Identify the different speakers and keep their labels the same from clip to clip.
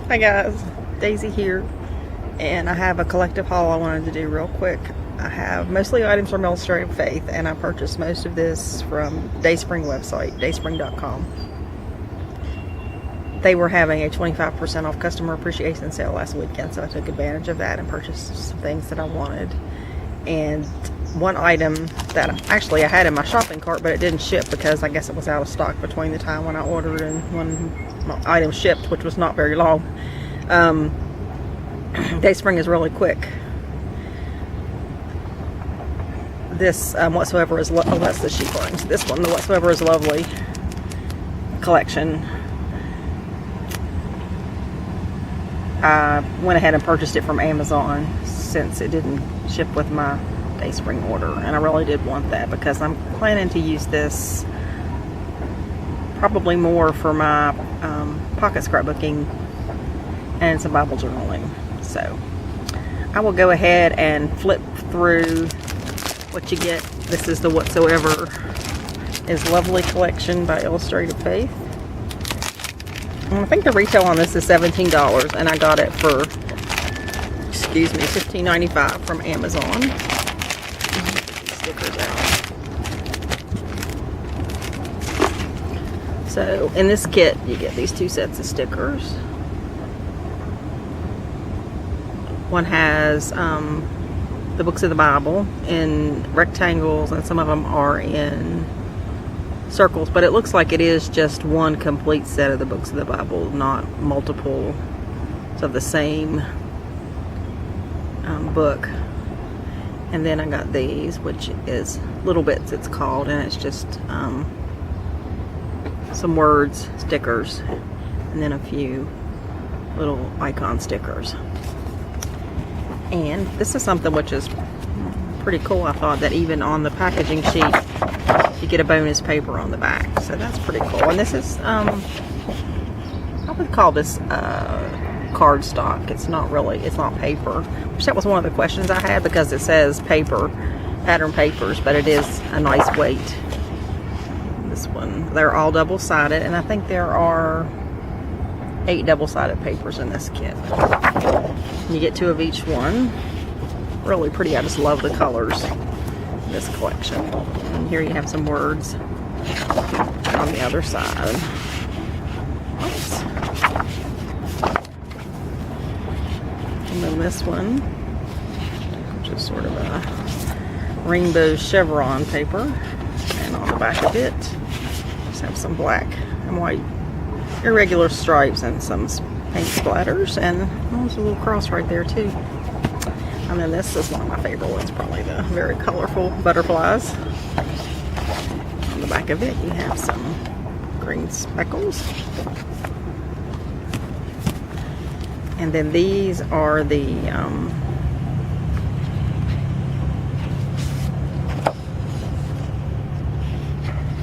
Speaker 1: Hi guys, Daisy here, and I have a collective haul I wanted to do real quick. I have mostly items from Illustrated Faith, and I purchased most of this from Dayspring website, dayspring.com. They were having a 25% off customer appreciation sale last weekend, so I took advantage of that and purchased some things that I wanted. And one item that I had in my shopping cart, but it didn't ship because I guess it was out of stock between the time when I ordered and when my item shipped, which was not very long. Dayspring is really quick. This Whatsoever is that's the sheep lines. This one, the Whatsoever is Lovely collection. I went ahead and purchased it from Amazon since it didn't ship with my Dayspring order, and I really did want that because I'm planning to use this probably more for my pocket scrapbooking and some Bible journaling. So I will go ahead and flip through what you get. This is the Whatsoever is Lovely collection by Illustrated Faith. And I think the retail on this is $17, and I got it for, $15.95 from Amazon. Stickers out. So in this kit, you get these two sets of stickers. One has the books of the Bible in rectangles, and some of them are in circles, but it looks like it is just one complete set of the books of the Bible, not multiple of the same book. And then I got these, which is Little Bits it's called, and it's just some words stickers and then a few little icon stickers. And this is something which is pretty cool. I thought that even on the packaging sheet you get a bonus paper on the back, so that's pretty cool. And this is I would call this cardstock. It's not paper, which that was one of the questions I had, because it says paper, pattern papers, but it is a nice weight. This one, they're all double-sided, and I think there are 8 double-sided papers in this kit. You get 2 of each one. Really pretty. I just love the colors in this collection. And here you have some words on the other side. Oops. And then this one, which is sort of a rainbow chevron paper. And on the back of it, just have some black and white irregular stripes and some paint splatters, and there's a little cross right there too. And then this is one of my favorite ones, probably the very colorful butterflies. On the back of it you have some green speckles. And then these are the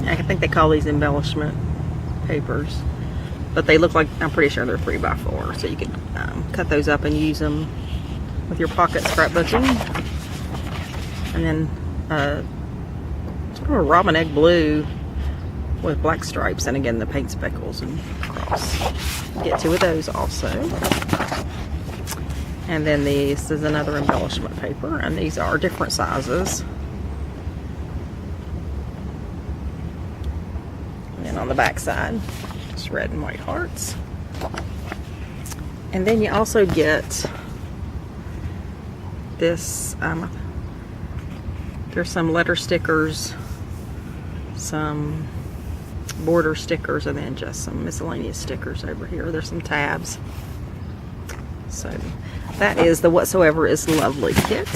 Speaker 1: I think they call these embellishment papers, but they look like, I'm pretty sure they're 3x4, so you can cut those up and use them with your pocket scrapbooking. And then sort of a robin egg blue with black stripes, and again the paint speckles and cross. Get 2 of those also. And then this is another embellishment paper, and these are different sizes. And then on the back side, just red and white hearts. And then you also get this, there's some letter stickers, some border stickers, and then just some miscellaneous stickers over here. There's some tabs. So that is the Whatsoever is Lovely kit.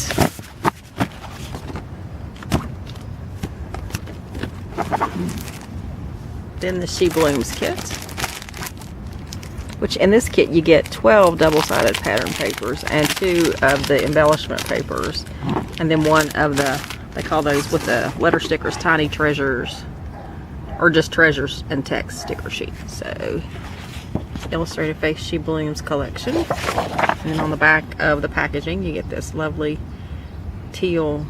Speaker 1: Then the She Blooms kit, which in this kit you get 12 double-sided pattern papers and 2 of the embellishment papers, and then 1 of the, they call those with the letter stickers, Tiny Treasures, or just Treasures and Text sticker sheet. So Illustrated Faith She Blooms collection. And then on the back of the packaging you get this lovely teal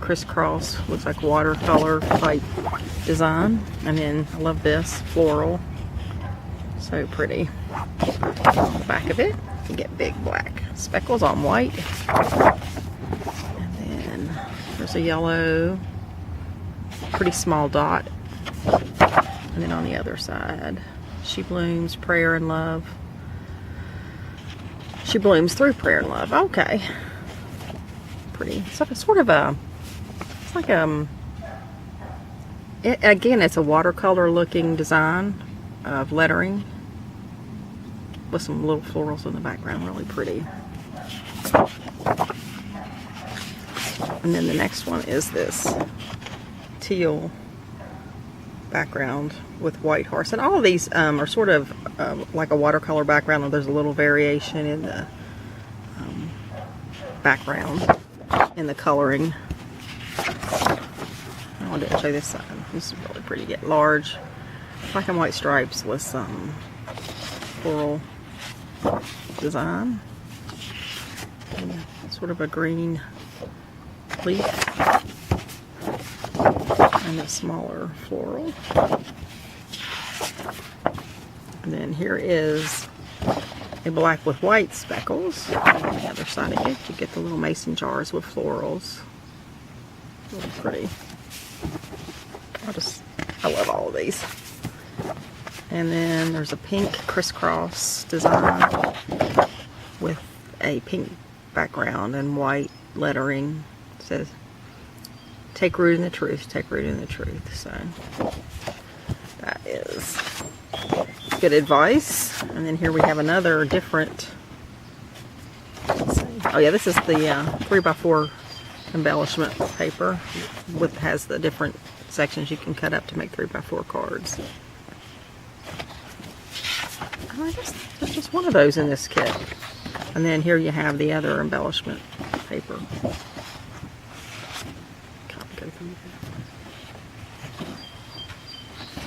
Speaker 1: crisscross, looks like watercolor type design. And then I love this floral. So So pretty. On the back of it, you get big black speckles on white. And then there's a yellow, pretty small dot. And then on the other side, she blooms, prayer and love. She blooms through prayer and love. Okay. Pretty. So it's sort of a, it's like again, it's a watercolor looking design of lettering with some little florals in the background. Really pretty. And then the next one is this teal background with white hearts. And all of these are sort of like a watercolor background, and there's a little variation in the background, in the coloring. I didn't show this side. This is really pretty. Get large black and white stripes with some floral design. And sort of a green leaf. And a smaller floral. And then here is a black with white speckles. On the other side of it, you get the little mason jars with florals. Really pretty. I love all of these. And then there's a pink crisscross design with a pink background and white lettering. It says, "Take root in the truth, take root in the truth." So that is good advice. And then here we have another different, let's see. Oh yeah, this is the 3x4 embellishment paper with, has the different sections you can cut up to make 3x4 cards. I guess there's just one of those in this kit. And then here you have the other embellishment paper.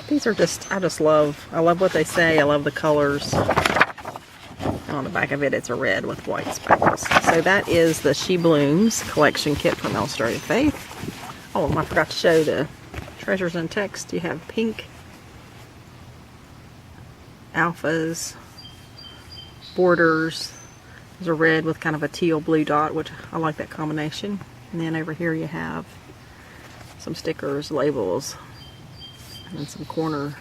Speaker 1: These are just, I love what they say. I love the colors. On the back of it, it's a red with white speckles. So that is the She Blooms collection kit from Illustrated Faith. Oh, I forgot to show the treasures in text. You have pink alphas, borders. There's a red with kind of a teal blue dot, which I like that combination. And then over here you have some stickers, labels, and some corner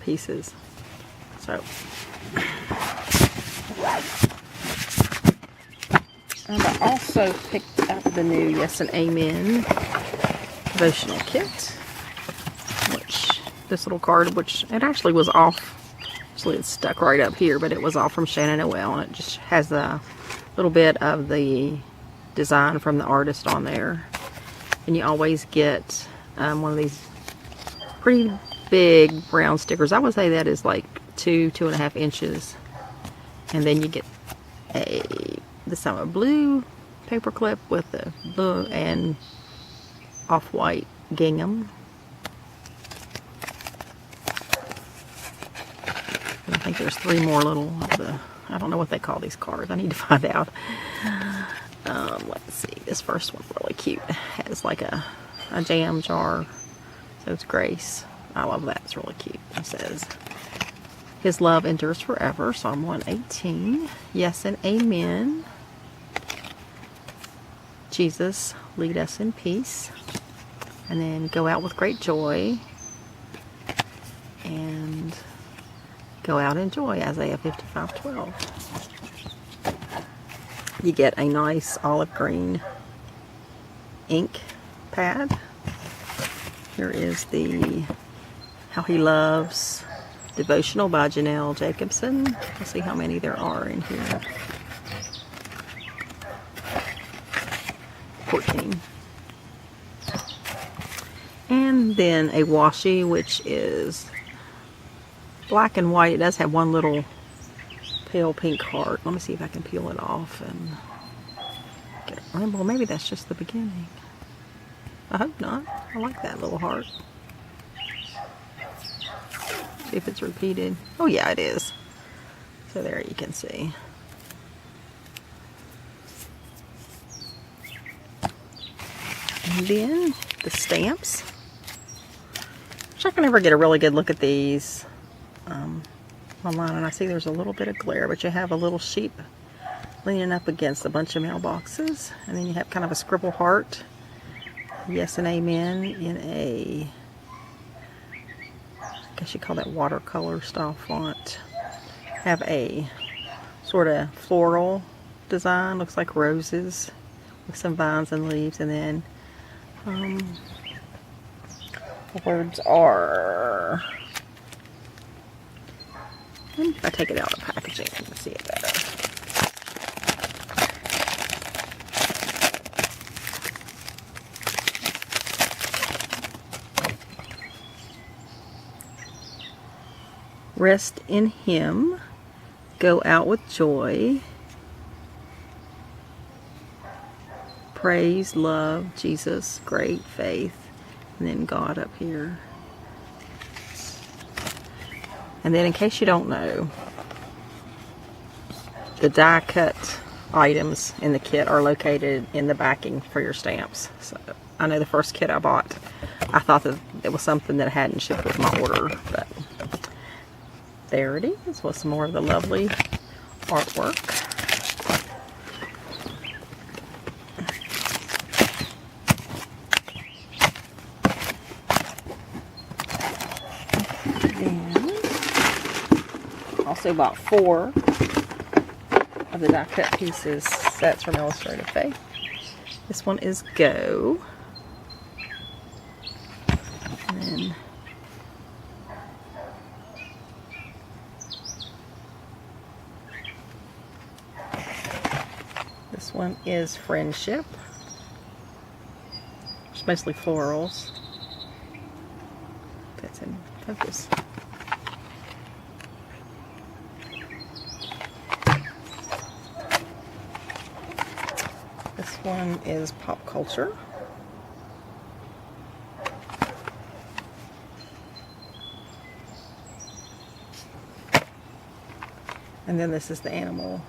Speaker 1: pieces. So, and I also picked up the new Yes and Amen devotional kit, which this little card, which it actually was off. Actually, it's stuck right up here, but it was off from Shannon Noel, and it just has a little bit of the design from the artist on there. And you always get one of these pretty big brown stickers. I would say that is like 2.5 inches. And then you get this time a blue paper clip with the blue and off-white gingham. And I think there's 3 more little of the, I don't know what they call these cards. I need to find out. Let's see. This first one's really cute. It has like a jam jar. So it's Grace. I love that. It's really cute. It says, His love endures forever. Psalm 118. Yes and Amen. Jesus, lead us in peace. And then go out with great joy. And go out in joy. Isaiah 55:12. You get a nice olive green ink pad. Here is the How He Loves devotional by Janelle Jacobson. Let's see how many there are in here. 14. And then a washi, which is black and white. It does have one little pale pink heart. Let me see if I can peel it off and get it. Well, maybe that's just the beginning. I hope not. I like that little heart. See if it's repeated. Oh yeah, it is. So there you can see. And then the stamps. which I can never get a really good look at these online, and I see there's a little bit of glare, but you have a little sheep leaning up against a bunch of mailboxes, and then you have kind of a scribble heart, yes and amen, in a, I guess you call that watercolor style font. Have a sort of floral design, looks like roses with some vines and leaves, and then the words are, if I take it out of the packaging, you can see it better. Rest in Him, go out with joy, praise, love, Jesus, great faith, and then God up here. And then, in case you don't know, the die cut items in the kit are located in the backing for your stamps. So I know the first kit I bought, I thought that it was something that hadn't shipped with my order, but there it is with some more of the lovely artwork. Also bought 4 of the die cut pieces sets from Illustrated Faith. This one is Go. And then this one is Friendship. It's mostly florals. That's in focus. This one is Pop Culture. And then this is the animal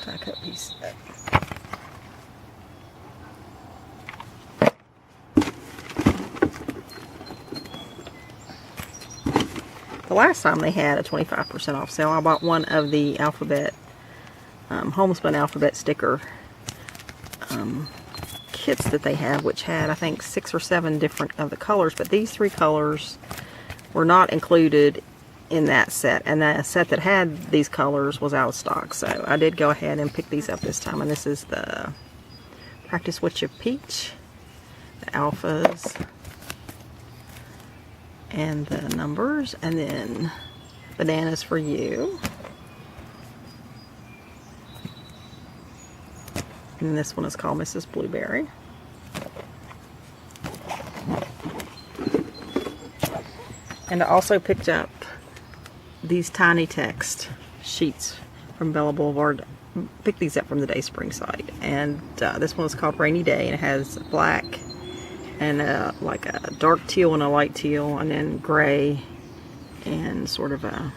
Speaker 1: die cut piece. The last time they had a 25% off sale, I bought one of the alphabet, homespun alphabet sticker kits that they have, which had, I think, 6 or 7 different of the colors, but these 3 colors were not included in that set, and the set that had these colors was out of stock, so I did go ahead and pick these up this time. And this is the Practice What You Peach, the alphas, and the numbers, and then Bananas for You. And this one is called Mrs. Blueberry. And I also picked up these tiny text sheets from Bella Boulevard. Picked these up from the Dayspring site. And this one is called Rainy Day, and it has black and like a dark teal and a light teal, and then gray and sort of a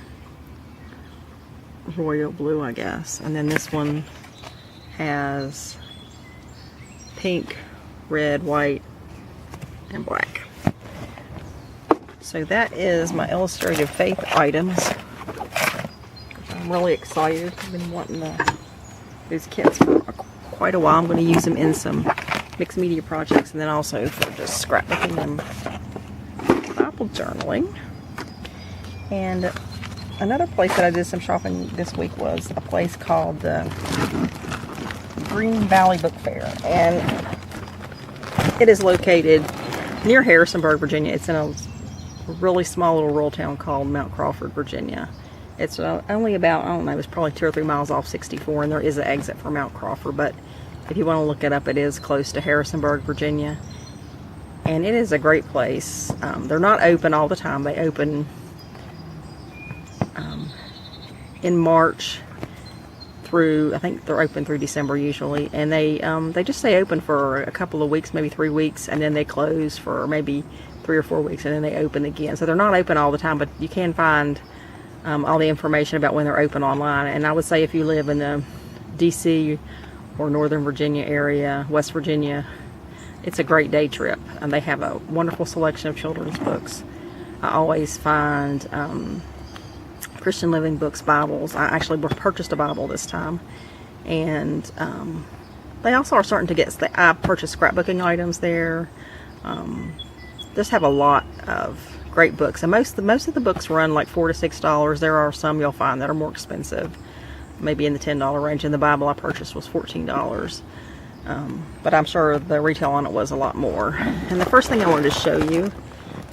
Speaker 1: royal blue, I guess. And then this one has pink, red, white, and black. So that is my Illustrated Faith items. I'm really excited. I've been wanting these kits for quite a while. I'm going to use them in some mixed media projects, and then also for just scrapbooking and Bible journaling. And another place that I did some shopping this week was a place called the Green Valley Book Fair, and it is located near Harrisonburg, Virginia. It's in a really small little rural town called Mount Crawford, Virginia. It's only about, I don't know, it's probably 2 or 3 miles off 64, and there is an exit for Mount Crawford, but if you want to look it up, it is close to Harrisonburg, Virginia. And it is a great place. They're not open all the time. They open in March through, I think they're open through December usually, and they just stay open for a couple of weeks, maybe 3 weeks, and then they close for maybe 3 or 4 weeks, and then they open again. So they're not open all the time, but you can find all the information about when they're open online. And I would say if you live in the DC or Northern Virginia area, West Virginia, it's a great day trip. And they have a wonderful selection of children's books. I always find Christian Living Books Bibles. I actually purchased a Bible this time, and they also are starting to get. I purchased scrapbooking items there. Just have a lot of great books, and most of the books run like $4 to $6. There are some you'll find that are more expensive, maybe in the $10 range. And the Bible I purchased was $14, but I'm sure the retail on it was a lot more. And the first thing I wanted to show you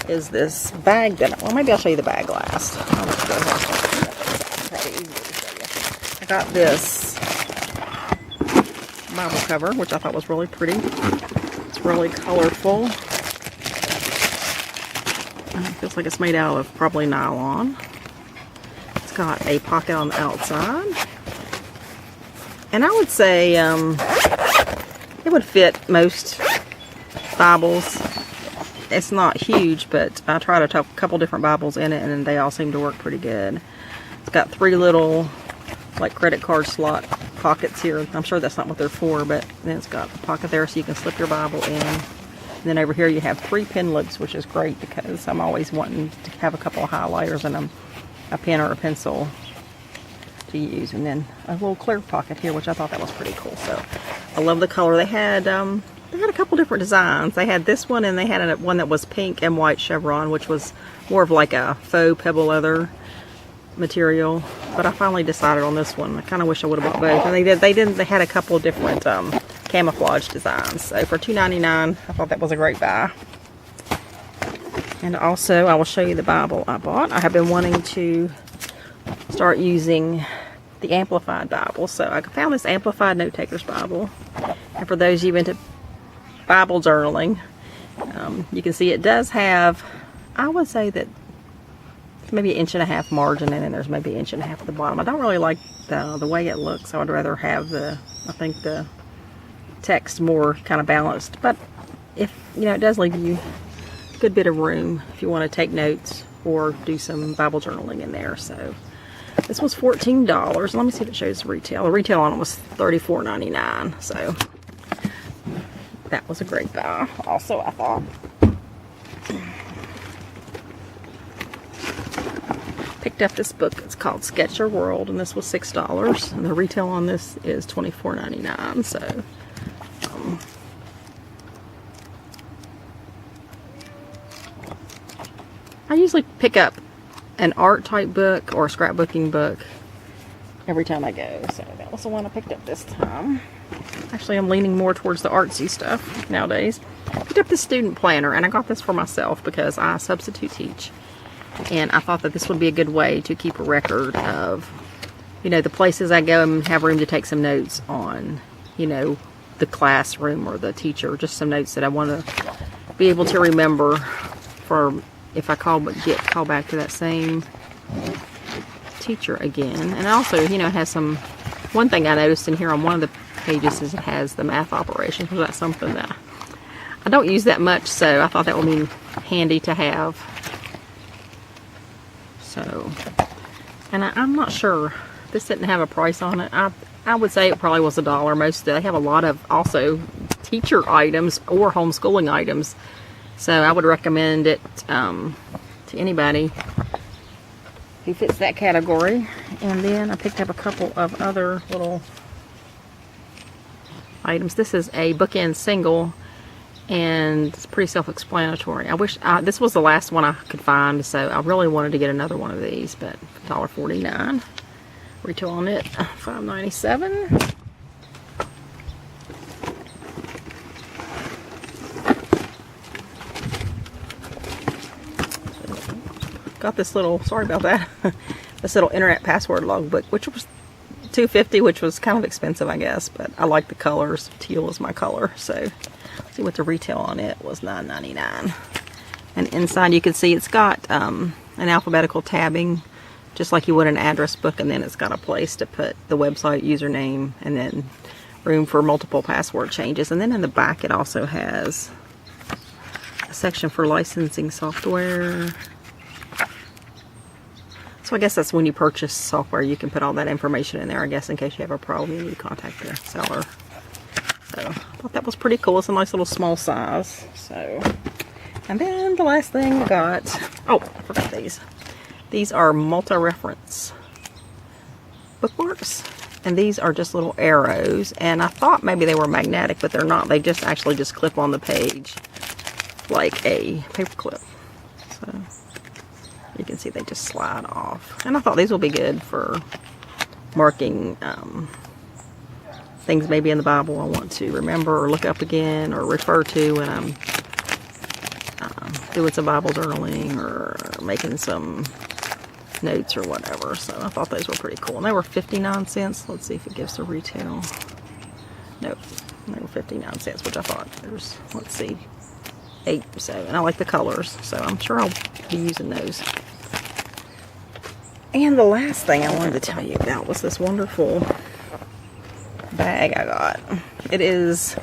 Speaker 1: is this bag that, well, maybe I'll show you the bag last. I got this Bible cover, which I thought was really pretty. It's really colorful. It feels like it's made out of probably nylon. It's got a pocket on the outside. And I would say it would fit most Bibles. It's not huge, but I tried a couple different Bibles in it, and they all seem to work pretty good. It's got 3 little, like, credit card slot pockets here. I'm sure that's not what they're for, but then it's got a pocket there so you can slip your Bible in. And then over here you have 3 pen loops, which is great because I'm always wanting to have a couple of highlighters and a pen or a pencil to use. And then a little clear pocket here, which I thought that was pretty cool. So I love the color. They had a couple different designs. They had this one, and they had one that was pink and white chevron, which was more of like a faux pebble leather material. But I finally decided on this one. I kind of wish I would have bought both. And they had a couple of different camouflage designs. So for $2.99, I thought that was a great buy. And also, I will show you the Bible I bought. I have been wanting to start using the Amplified Bible. So I found this Amplified Note Taker's Bible. And for those of you into Bible journaling, you can see it does have, I would say that maybe 1.5 inch margin, and then there's maybe 1.5 inch at the bottom. I don't really like the way it looks. I would rather have the text more kind of balanced. But if, it does leave you a good bit of room if you want to take notes or do some Bible journaling in there. So this was $14. Let me see if it shows retail. The retail on it was $34.99. So that was a great buy also, I thought. Picked up this book. It's called Sketch Your World, and this was $6. And the retail on this is $24.99. So I usually pick up an art type book or a scrapbooking book every time I go. So that was the one I picked up this time. Actually, I'm leaning more towards the artsy stuff nowadays. I picked up this student planner, and I got this for myself because I substitute teach. And I thought that this would be a good way to keep a record of, the places I go and have room to take some notes on, the classroom or the teacher. Just some notes that I want to be able to remember for if I get called back to that same teacher again. And also, it has one thing I noticed in here on one of the pages is it has the math operations. That's something that I don't use that much, so I thought that would be handy to have. So, and I'm not sure, this didn't have a price on it. I would say it probably was $1. They have a lot of also teacher items or homeschooling items. So I would recommend it to anybody who fits that category. And then I picked up a couple of other little items. This is a bookend single, and it's pretty self-explanatory. I wish this was the last one I could find, so I really wanted to get another one of these, but $1.49. Retail on it $5.97. Got this little, sorry about that, this little internet password logbook, which was $2.50, which was kind of expensive, I guess, but I like the colors. Teal is my color, so let's see what the retail on it was. $9.99. And inside you can see it's got an alphabetical tabbing, just like you would an address book, and then it's got a place to put the website, username, and then room for multiple password changes. And then in the back it also has a section for licensing software. So I guess that's when you purchase software, you can put all that information in there, I guess, in case you have a problem, you need to contact the seller. So I thought that was pretty cool. It's a nice little small size. So And then the last thing I got, oh, I forgot these. These are multi-reference bookmarks. And these are just little arrows. And I thought maybe they were magnetic, but they're not. They just actually just clip on the page like a paper clip. So you can see they just slide off. And I thought these will be good for marking things maybe in the Bible I want to remember or look up again or refer to when I'm doing some Bible journaling or making some notes or whatever. So I thought those were pretty cool. And they were 59 cents. Let's see if it gives the retail. Nope. They were 59 cents, which I thought there's, let's see, 8. So, and I like the colors. So I'm sure I'll be using those. And the last thing I wanted to tell you about was this wonderful bag I got. It is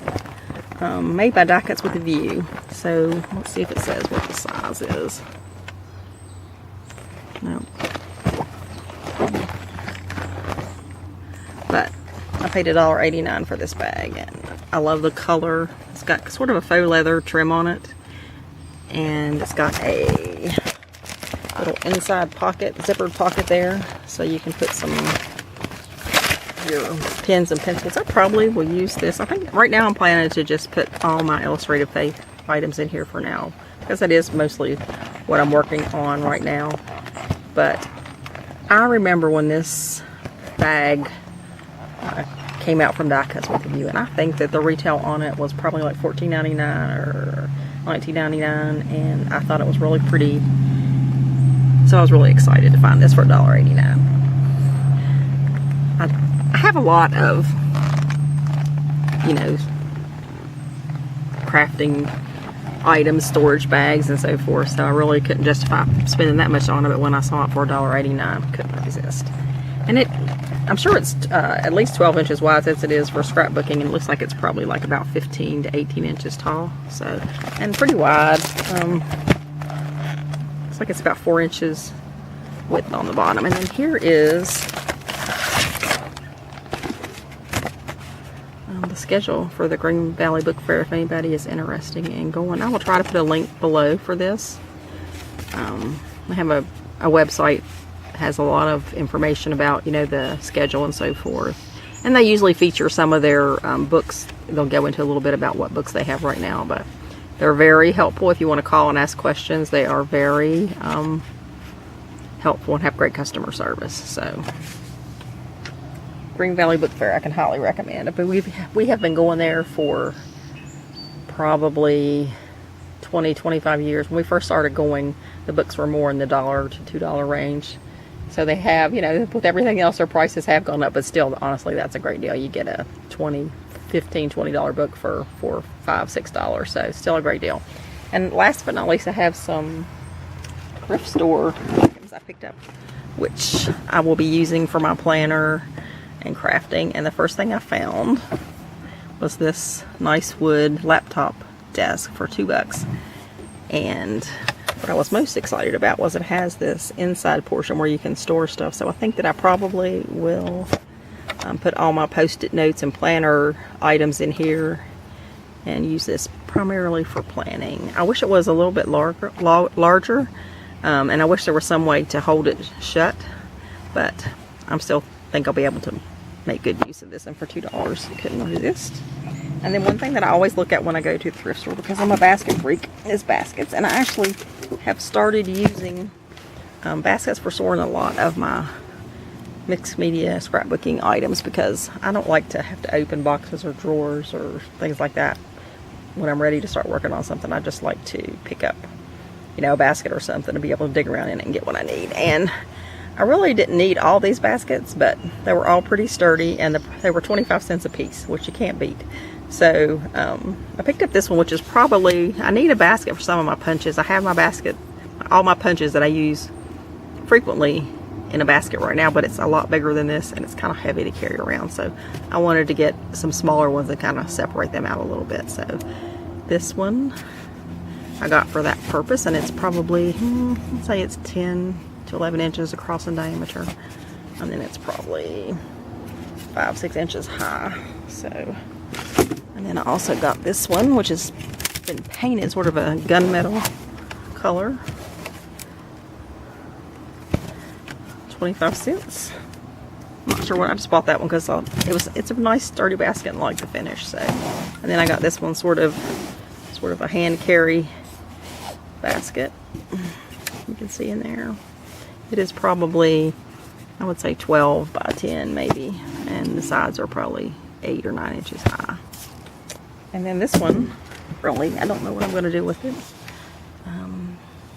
Speaker 1: made by Die Cuts with a View. So let's see if it says what the size is. No. But I paid $1.89 for this bag, and I love the color. It's got sort of a faux leather trim on it, and it's got a little inside pocket, zippered pocket there, so you can put some your pens and pencils. I probably will use this. I think right now I'm planning to just put all my Illustrated Faith items in here for now, because that is mostly what I'm working on right now. But I remember when this bag came out from Die Cuts with a View, and I think that the retail on it was probably like $14.99 or $19.99, and I thought it was really pretty. So I was really excited to find this for $1.89. I have a lot of, you know, crafting items, storage bags, and so forth, so I really couldn't justify spending that much on it, but when I saw it for $1.89, couldn't resist. And I'm sure it's at least 12 inches wide as it is for scrapbooking, and it looks like it's probably like about 15 to 18 inches tall, so, and pretty wide. Looks like it's about 4 inches width on the bottom. And then here is the schedule for the Green Valley Book Fair if anybody is interested in going. I will try to put a link below for this. I have a website that has a lot of information about, you know, the schedule and so forth. And they usually feature some of their books. They'll go into a little bit about what books they have right now, but they're very helpful if you want to call and ask questions. They are very helpful and have great customer service. So Green Valley Book Fair, I can highly recommend it. But we have been going there for probably 20-25 years. When we first started going, the books were more in the $1 to $2 range. So they have, you know, with everything else, their prices have gone up, but still, honestly, that's a great deal. You get a $15, $20 book for $4, $5, $6, so still a great deal. And last but not least, I have some thrift store items I picked up, which I will be using for my planner and crafting. And the first thing I found was this nice wood laptop desk for $2. And what I was most excited about was it has this inside portion where you can store stuff. So I think that I probably will put all my post-it notes and planner items in here and use this primarily for planning. I wish it was a little bit larger, and I wish there was some way to hold it shut, but I still think I'll be able to make good use of this. And for $2, couldn't resist. And then one thing that I always look at when I go to the thrift store, because I'm a basket freak, is baskets. And I actually have started using baskets for storing a lot of my mixed media scrapbooking items, because I don't like to have to open boxes or drawers or things like that when I'm ready to start working on something. I just like to pick up, you know, a basket or something to be able to dig around in it and get what I need. And I really didn't need all these baskets, but they were all pretty sturdy, and they were 25 cents a piece, which you can't beat. So I picked up this one, which is probably, I need a basket for some of my punches. I have my basket, all my punches that I use frequently in a basket right now, but it's a lot bigger than this, and it's kind of heavy to carry around. So I wanted to get some smaller ones and kind of separate them out a little bit. So this one I got for that purpose, and it's probably, let's say it's 10 to 11 inches across in diameter, and then it's probably 5-6 inches high. So, and then I also got this one, which is been painted sort of a gunmetal color. 25 cents. I'm not sure what, I just bought that one because it's a nice sturdy basket and I like the finish. So, and then I got this one sort of a hand carry basket. You can see in there. It is probably, I would say 12 by 10 maybe, and the sides are probably 8 or 9 inches high. And then this one, really, I don't know what I'm going to do with it,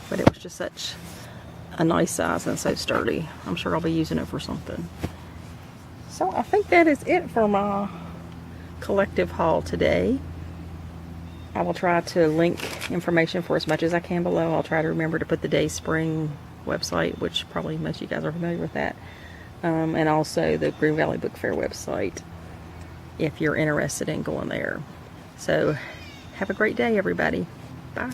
Speaker 1: but it was just such a nice size and so sturdy. I'm sure I'll be using it for something. So I think that is it for my collective haul today. I will try to link information for as much as I can below. I'll try to remember to put the Dayspring website, which probably most of you guys are familiar with that, and also the Green Valley Book Fair website if you're interested in going there. So have a great day, everybody. Bye.